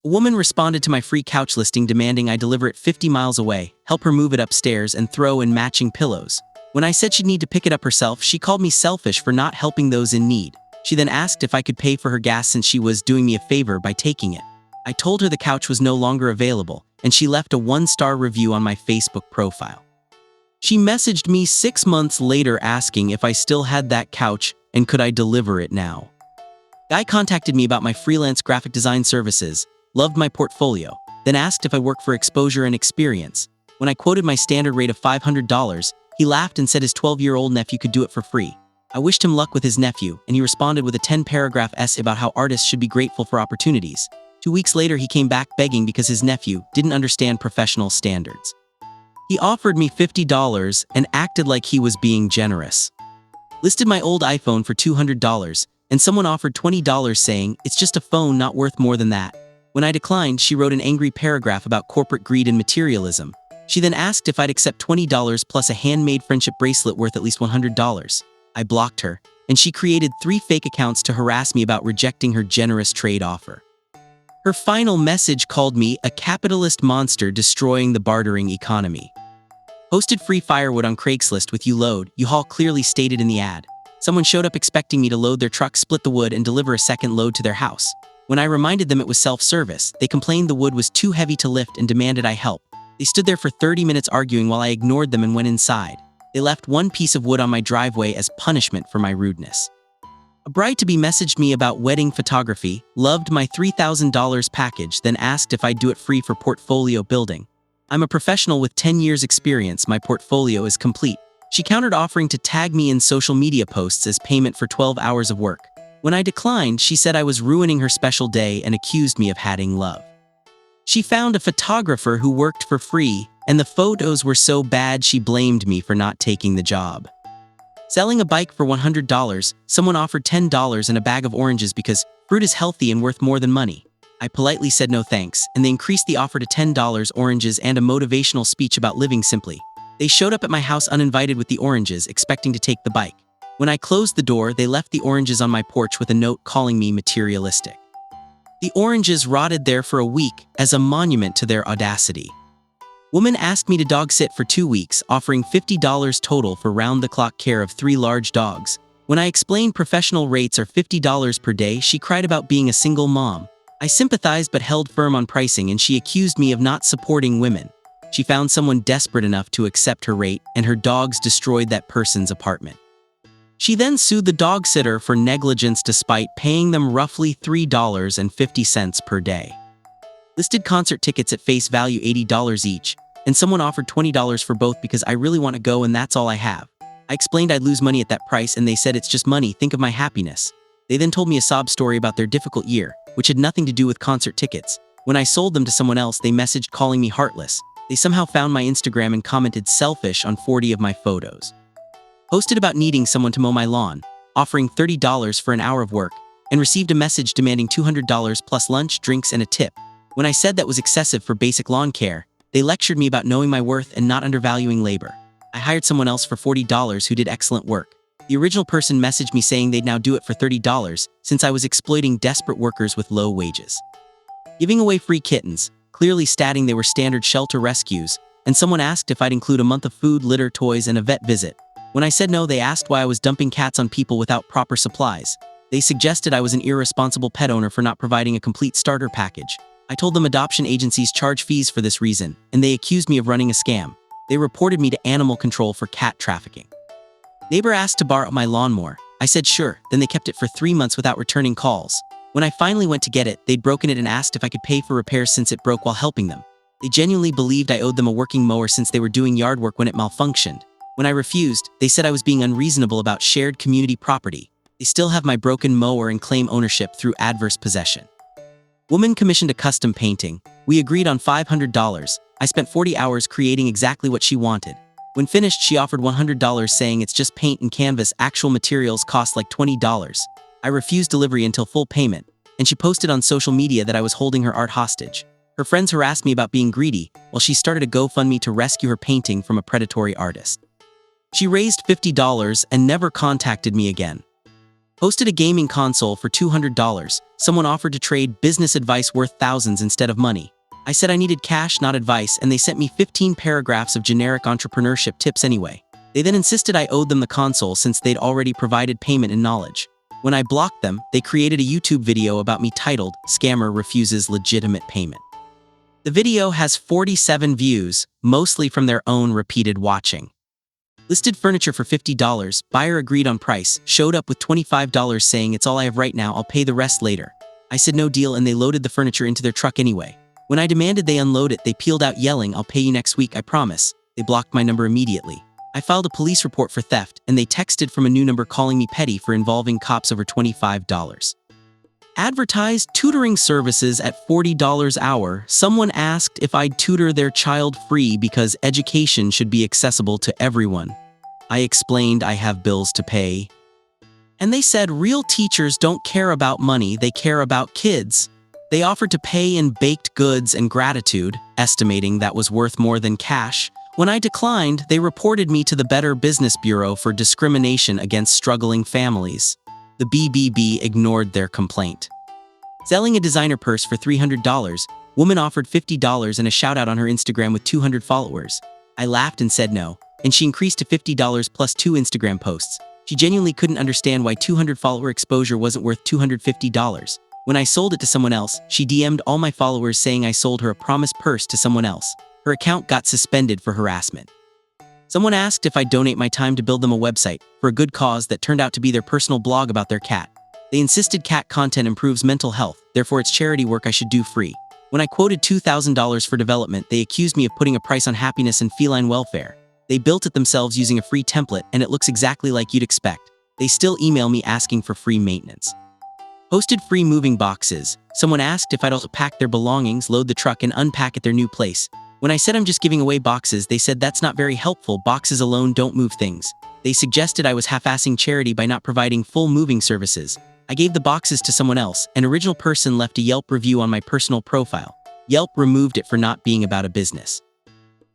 A woman responded to my free couch listing demanding I deliver it 50 miles away, help her move it upstairs, and throw in matching pillows. When I said she'd need to pick it up herself, she called me selfish for not helping those in need. She then asked if I could pay for her gas since she was doing me a favor by taking it. I told her the couch was no longer available, and she left a 1-star review on my Facebook profile. She messaged me 6 months later asking if I still had that couch and could I deliver it now. Guy contacted me about my freelance graphic design services, loved my portfolio, then asked if I work for exposure and experience. When I quoted my standard rate of $500, he laughed and said his 12-year-old nephew could do it for free. I wished him luck with his nephew, and he responded with a 10-paragraph essay about how artists should be grateful for opportunities. 2 weeks later, he came back begging because his nephew didn't understand professional standards. He offered me $50 and acted like he was being generous. Listed my old iPhone for $200, and someone offered $20 saying, "It's just a phone, not worth more than that." When I declined, she wrote an angry paragraph about corporate greed and materialism. She then asked if I'd accept $20 plus a handmade friendship bracelet worth at least $100. I blocked her, and she created 3 fake accounts to harass me about rejecting her generous trade offer. Her final message called me a capitalist monster destroying the bartering economy. Posted free firewood on Craigslist with U-Haul clearly stated in the ad. Someone showed up expecting me to load their truck, split the wood, and deliver a second load to their house. When I reminded them it was self-service, they complained the wood was too heavy to lift and demanded I help. They stood there for 30 minutes arguing while I ignored them and went inside. They left 1 piece of wood on my driveway as punishment for my rudeness. A bride-to-be messaged me about wedding photography, loved my $3,000 package, then asked if I'd do it free for portfolio building. I'm a professional with 10 years experience, my portfolio is complete. She countered offering to tag me in social media posts as payment for 12 hours of work. When I declined, she said I was ruining her special day and accused me of having love. She found a photographer who worked for free, and the photos were so bad she blamed me for not taking the job. Selling a bike for $100, someone offered $10 and a bag of oranges because fruit is healthy and worth more than money. I politely said no thanks, and they increased the offer to $10, oranges, and a motivational speech about living simply. They showed up at my house uninvited with the oranges, expecting to take the bike. When I closed the door, they left the oranges on my porch with a note calling me materialistic. The oranges rotted there for a week as a monument to their audacity. Woman asked me to dog sit for 2 weeks, offering $50 total for round-the-clock care of 3 large dogs. When I explained professional rates are $50 per day, she cried about being a single mom. I sympathized but held firm on pricing, and she accused me of not supporting women. She found someone desperate enough to accept her rate, and her dogs destroyed that person's apartment. She then sued the dog sitter for negligence despite paying them roughly $3.50 per day. Listed concert tickets at face value $80 each, and someone offered $20 for both because I really want to go and that's all I have. I explained I'd lose money at that price, and they said it's just money, think of my happiness. They then told me a sob story about their difficult year, which had nothing to do with concert tickets. When I sold them to someone else, they messaged calling me heartless. They somehow found my Instagram and commented selfish on 40 of my photos. Posted about needing someone to mow my lawn, offering $30 for an hour of work, and received a message demanding $200 plus lunch, drinks, and a tip. When I said that was excessive for basic lawn care, they lectured me about knowing my worth and not undervaluing labor. I hired someone else for $40 who did excellent work. The original person messaged me saying they'd now do it for $30 since I was exploiting desperate workers with low wages. Giving away free kittens, clearly stating they were standard shelter rescues, and someone asked if I'd include a month of food, litter, toys, and a vet visit. When I said no, they asked why I was dumping cats on people without proper supplies. They suggested I was an irresponsible pet owner for not providing a complete starter package. I told them adoption agencies charge fees for this reason, and they accused me of running a scam. They reported me to animal control for cat trafficking. Neighbor asked to borrow my lawnmower. I said sure, then they kept it for 3 months without returning calls. When I finally went to get it, they'd broken it and asked if I could pay for repairs since it broke while helping them. They genuinely believed I owed them a working mower since they were doing yard work when it malfunctioned. When I refused, they said I was being unreasonable about shared community property. They still have my broken mower and claim ownership through adverse possession. Woman commissioned a custom painting. We agreed on $500. I spent 40 hours creating exactly what she wanted. When finished, she offered $100 saying it's just paint and canvas, actual materials cost like $20. I refused delivery until full payment, and she posted on social media that I was holding her art hostage. Her friends harassed me about being greedy, while she started a GoFundMe to rescue her painting from a predatory artist. She raised $50 and never contacted me again. Posted a gaming console for $200. Someone offered to trade business advice worth thousands instead of money. I said I needed cash, not advice, and they sent me 15 paragraphs of generic entrepreneurship tips anyway. They then insisted I owed them the console since they'd already provided payment and knowledge. When I blocked them, they created a YouTube video about me titled, "Scammer Refuses Legitimate Payment." The video has 47 views, mostly from their own repeated watching. Listed furniture for $50, buyer agreed on price, showed up with $25 saying it's all I have right now, I'll pay the rest later. I said no deal and they loaded the furniture into their truck anyway. When I demanded they unload it, they peeled out yelling, "I'll pay you next week, I promise." They blocked my number immediately. I filed a police report for theft, and they texted from a new number calling me petty for involving cops over $25. Advertised tutoring services at $40 an hour. Someone asked if I'd tutor their child free because education should be accessible to everyone. I explained I have bills to pay. And they said real teachers don't care about money, they care about kids. They offered to pay in baked goods and gratitude, estimating that was worth more than cash. When I declined, they reported me to the Better Business Bureau for discrimination against struggling families. The BBB ignored their complaint. Selling a designer purse for $300, woman offered $50 and a shout-out on her Instagram with 200 followers. I laughed and said no, and she increased to $50 plus 2 Instagram posts. She genuinely couldn't understand why 200 follower exposure wasn't worth $250. When I sold it to someone else, she DM'd all my followers saying I sold her a promised purse to someone else. Her account got suspended for harassment. Someone asked if I'd donate my time to build them a website for a good cause that turned out to be their personal blog about their cat. They insisted cat content improves mental health, therefore it's charity work I should do free. When I quoted $2,000 for development, they accused me of putting a price on happiness and feline welfare. They built it themselves using a free template, and it looks exactly like you'd expect. They still email me asking for free maintenance. Posted free moving boxes. Someone asked if I'd also pack their belongings, load the truck, and unpack at their new place. When I said I'm just giving away boxes, they said that's not very helpful, boxes alone don't move things. They suggested I was half-assing charity by not providing full moving services. I gave the boxes to someone else. An original person left a Yelp review on my personal profile. Yelp removed it for not being about a business.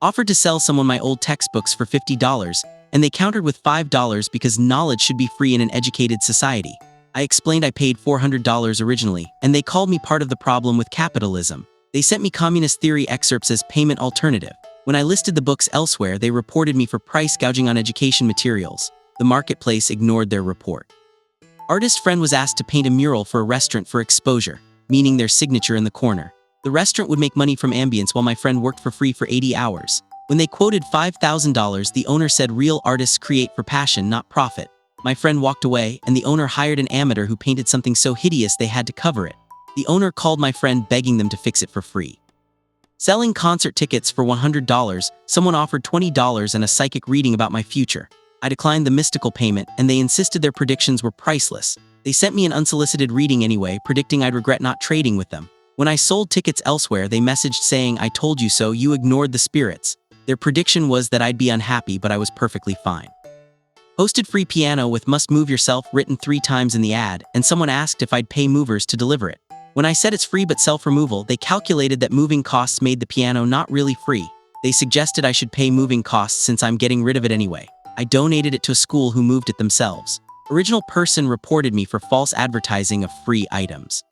Offered to sell someone my old textbooks for $50, and they countered with $5 because knowledge should be free in an educated society. I explained I paid $400 originally, and they called me part of the problem with capitalism. They sent me communist theory excerpts as payment alternative. When I listed the books elsewhere, they reported me for price gouging on education materials. The marketplace ignored their report. Artist friend was asked to paint a mural for a restaurant for exposure, meaning their signature in the corner. The restaurant would make money from ambience while my friend worked for free for 80 hours. When they quoted $5,000, the owner said real artists create for passion, not profit. My friend walked away, and the owner hired an amateur who painted something so hideous they had to cover it. The owner called my friend begging them to fix it for free. Selling concert tickets for $100, someone offered $20 and a psychic reading about my future. I declined the mystical payment, and they insisted their predictions were priceless. They sent me an unsolicited reading anyway, predicting I'd regret not trading with them. When I sold tickets elsewhere, they messaged saying, "I told you so, you ignored the spirits." Their prediction was that I'd be unhappy, but I was perfectly fine. Posted free piano with "must move yourself" written 3 times in the ad, and someone asked if I'd pay movers to deliver it. When I said it's free but self-removal, they calculated that moving costs made the piano not really free. They suggested I should pay moving costs since I'm getting rid of it anyway. I donated it to a school who moved it themselves. Original person reported me for false advertising of free items.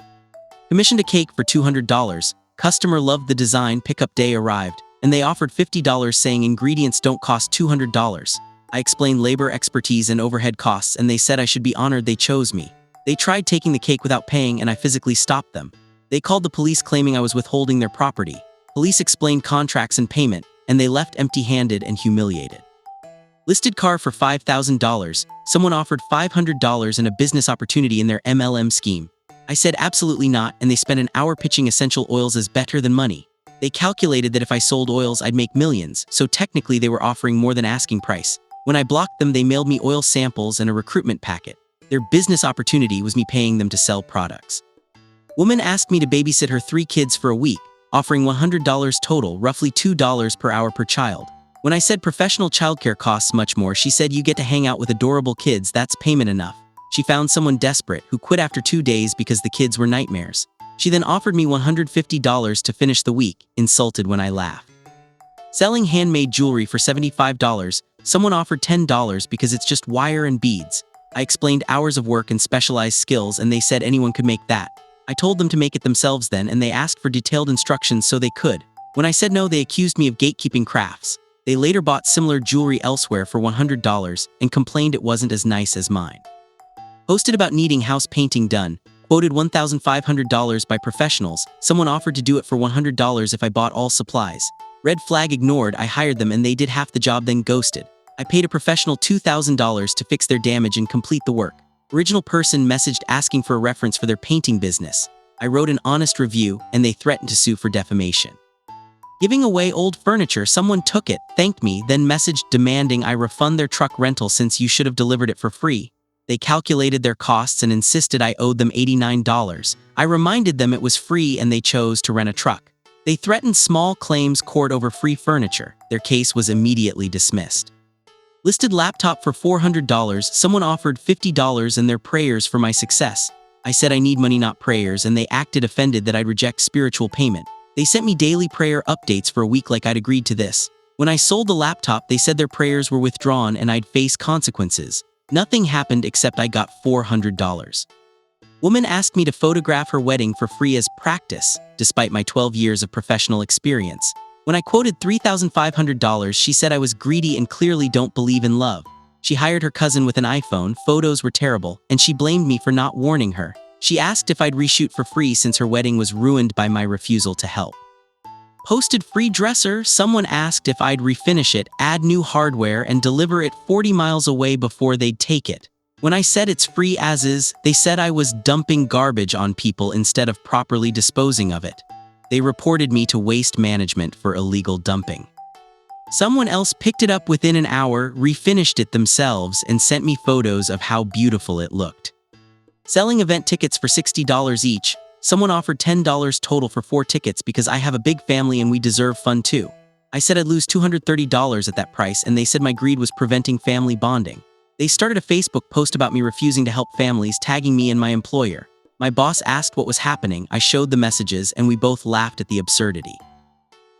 Commissioned a cake for $200. Customer loved the design, pickup day arrived, and they offered $50 saying ingredients don't cost $200. I explained labor expertise and overhead costs, and they said I should be honored they chose me. They tried taking the cake without paying, and I physically stopped them. They called the police claiming I was withholding their property. Police explained contracts and payment, and they left empty-handed and humiliated. Listed car for $5,000. Someone offered $500 and a business opportunity in their MLM scheme. I said absolutely not, and they spent an hour pitching essential oils as better than money. They calculated that if I sold oils, I'd make millions, so technically they were offering more than asking price. When I blocked them, they mailed me oil samples and a recruitment packet. Their business opportunity was me paying them to sell products. Woman asked me to babysit her 3 kids for a week, offering $100 total, roughly $2 per hour per child. When I said professional childcare costs much more, she said you get to hang out with adorable kids, that's payment enough. She found someone desperate who quit after 2 days because the kids were nightmares. She then offered me $150 to finish the week, insulted when I laughed. Selling handmade jewelry for $75. Someone offered $10 because it's just wire and beads. I explained hours of work and specialized skills, and they said anyone could make that. I told them to make it themselves then, and they asked for detailed instructions so they could. When I said no, they accused me of gatekeeping crafts. They later bought similar jewelry elsewhere for $100 and complained it wasn't as nice as mine. Posted about needing house painting done. Quoted $1,500 by professionals. Someone offered to do it for $100 if I bought all supplies. Red flag ignored. I hired them and they did half the job, then ghosted. I paid a professional $2,000 to fix their damage and complete the work. Original person messaged asking for a reference for their painting business. I wrote an honest review and they threatened to sue for defamation. Giving away old furniture, someone took it, thanked me, then messaged demanding I refund their truck rental since you should have delivered it for free. They calculated their costs and insisted I owed them $89. I reminded them it was free and they chose to rent a truck. They threatened small claims court over free furniture. Their case was immediately dismissed. Listed laptop for $400. Someone offered $50 and their prayers for my success. I said I need money, not prayers, and they acted offended that I'd reject spiritual payment. They sent me daily prayer updates for a week like I'd agreed to this. When I sold the laptop, they said their prayers were withdrawn and I'd face consequences. Nothing happened except I got $400. Woman asked me to photograph her wedding for free as practice, despite my 12 years of professional experience. When I quoted $3,500, she said I was greedy and clearly don't believe in love. She hired her cousin with an iPhone, photos were terrible, and she blamed me for not warning her. She asked if I'd reshoot for free since her wedding was ruined by my refusal to help. Posted free dresser. Someone asked if I'd refinish it, add new hardware, and deliver it 40 miles away before they'd take it. When I said it's free as is, they said I was dumping garbage on people instead of properly disposing of it. They reported me to waste management for illegal dumping. Someone else picked it up within an hour, refinished it themselves, and sent me photos of how beautiful it looked. Selling event tickets for $60 each. Someone offered $10 total for 4 tickets because I have a big family and we deserve fun too. I said I'd lose $230 at that price, and they said my greed was preventing family bonding. They started a Facebook post about me refusing to help families, tagging me and my employer. My boss asked what was happening. I showed the messages and we both laughed at the absurdity.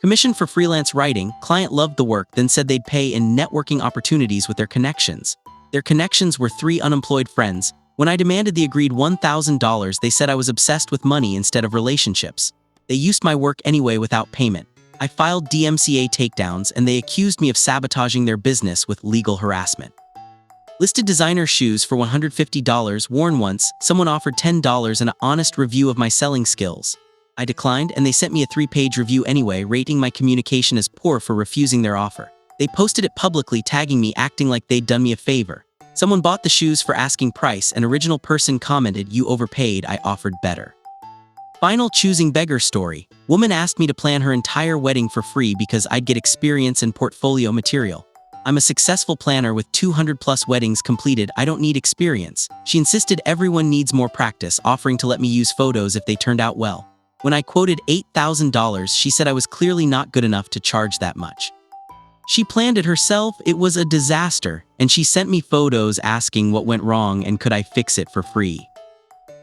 Commission for freelance writing. Client loved the work, then said they'd pay in networking opportunities with their connections. Their connections were 3 unemployed friends. When I demanded the agreed $1,000, they said I was obsessed with money instead of relationships. They used my work anyway without payment. I filed DMCA takedowns and they accused me of sabotaging their business with legal harassment. Listed designer shoes for $150, worn once. Someone offered $10 and an honest review of my selling skills. I declined and they sent me a 3-page review anyway, rating my communication as poor for refusing their offer. They posted it publicly, tagging me, acting like they'd done me a favor. Someone bought the shoes for asking price. An original person commented, "You overpaid, I offered better." Final choosing beggar story. Woman asked me to plan her entire wedding for free because I'd get experience and portfolio material. I'm a successful planner with 200+ weddings completed. I don't need experience. She insisted everyone needs more practice, offering to let me use photos if they turned out well. When I quoted $8,000, she said I was clearly not good enough to charge that much. She planned it herself. It was a disaster, and she sent me photos asking what went wrong and could I fix it for free.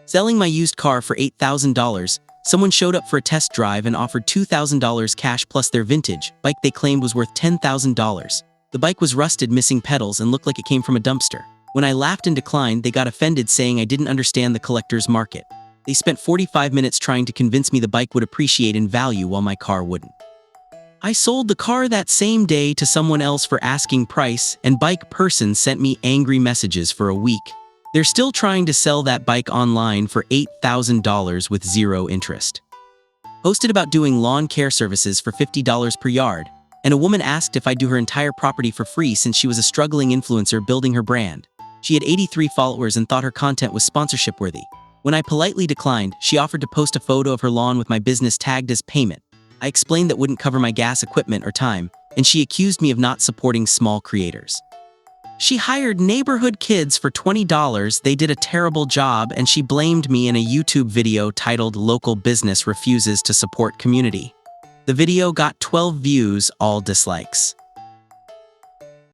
Selling my used car for $8,000. Someone showed up for a test drive and offered $2,000 cash plus their vintage bike they claimed was worth $10,000. The bike was rusted, missing pedals, and looked like it came from a dumpster. When I laughed and declined, they got offended, saying I didn't understand the collector's market. They spent 45 minutes trying to convince me the bike would appreciate in value while my car wouldn't. I sold the car that same day to someone else for asking price, and bike person sent me angry messages for a week. They're still trying to sell that bike online for $8,000 with 0 interest. Posted about doing lawn care services for $50 per yard, and a woman asked if I'd do her entire property for free since she was a struggling influencer building her brand. She had 83 followers and thought her content was sponsorship worthy. When I politely declined, she offered to post a photo of her lawn with my business tagged as payment. I explained that wouldn't cover my gas, equipment, or time, and she accused me of not supporting small creators. She hired neighborhood kids for $20. They did a terrible job, and she blamed me in a YouTube video titled "Local Business Refuses to Support Community." The video got 12 views, all dislikes.